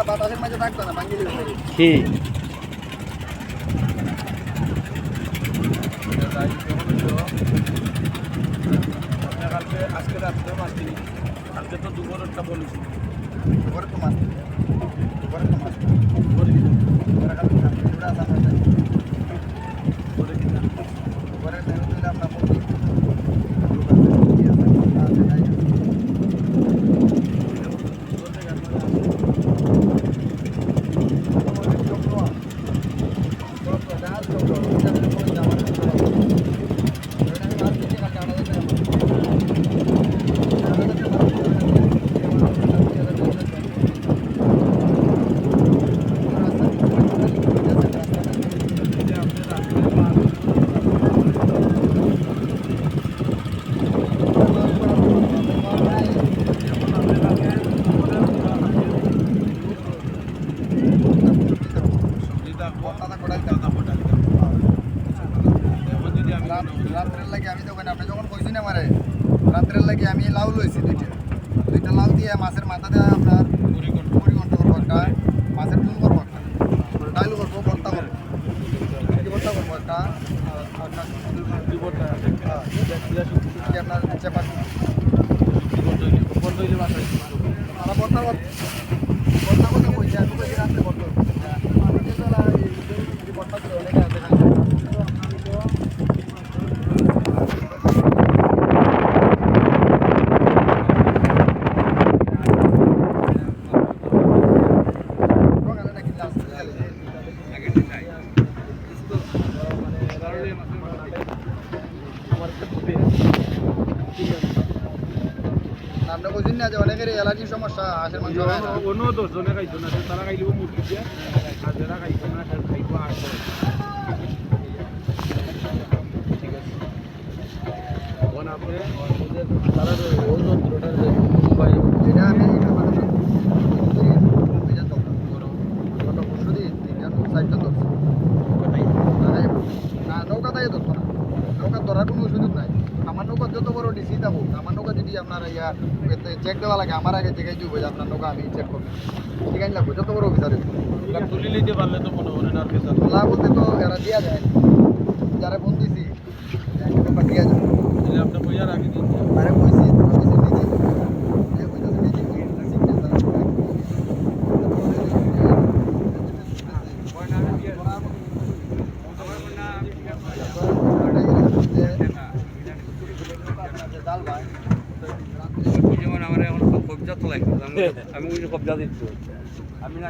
বাতাসের মাঝে থাকতো না ভাঙ্গি কি আজকে রাত্রে মাছ কিনি কালকে তো দুপুর একটা বলেছি দুপুরে তো মাছ দুপুরে তো মাছ দুপুরে দুপুরে কালকে দুপুরে আসা হয় দুপুরে কিনা দুপুরে মেনু দিলে আপনার মুরগি রাত্রের লাগে আমি তো আপনি যখন কইছি না মারে রাত্রের লাগে আমি লাউ লইছি দুইটা লাউ দিয়ে মাছের মাথা দিয়ে আপনার মুড়ি ঘন্টা করবো একটা মাছের চুন করবো একটা ডাইল করবো ভর্তা করবো ভর্তা করবো একটা আপনার চেপা ভর্তা করতে কইছি আমি কইছি রাত্রে ভর্তা ভর্তা করে অনেকে আছে আপনি বুঝুন না যে অনেকের অ্যালার্জির সমস্যা হাঁসের মাংস হয় না অন্য 10 জনে খাইতো না তারা খাইলিব মুরগি দিয়ে আর যারা খাইতো না তারা খাইবো আট ঠিক আছে কোন আপনি তারা ওই যন্ত্রটার উপায় যেটা আমি এটা মানুষ এটা তো গত পরশু দিন তিনজন সাইডটা ধরছি না নৌকা তাই ধরতো না নৌকা ধরার কোনো সুযোগ নাই আমার নৌকা যত বড় ডিসি থাকুক আমার নৌকা যদি আপনার ইয়া চেক দেওয়া লাগে আমার আগে চেকাই দিব যে আপনার নৌকা আমি চেক করবো ঠিক আছে লাগবো যত বড় অফিসার তুলি নিতে পারলে তো মনে হয় না আর কিছু তোলা বলতে তো এরা দিয়া যায় যারা ফোন দিছি নৌকা দিয়া যায় তাহলে আপনি পয়সা রাখি দিন আরে কইছি যেমন আমার এখন কবজা তো লাগবে আমি কবজা দিচ্ছি আমি না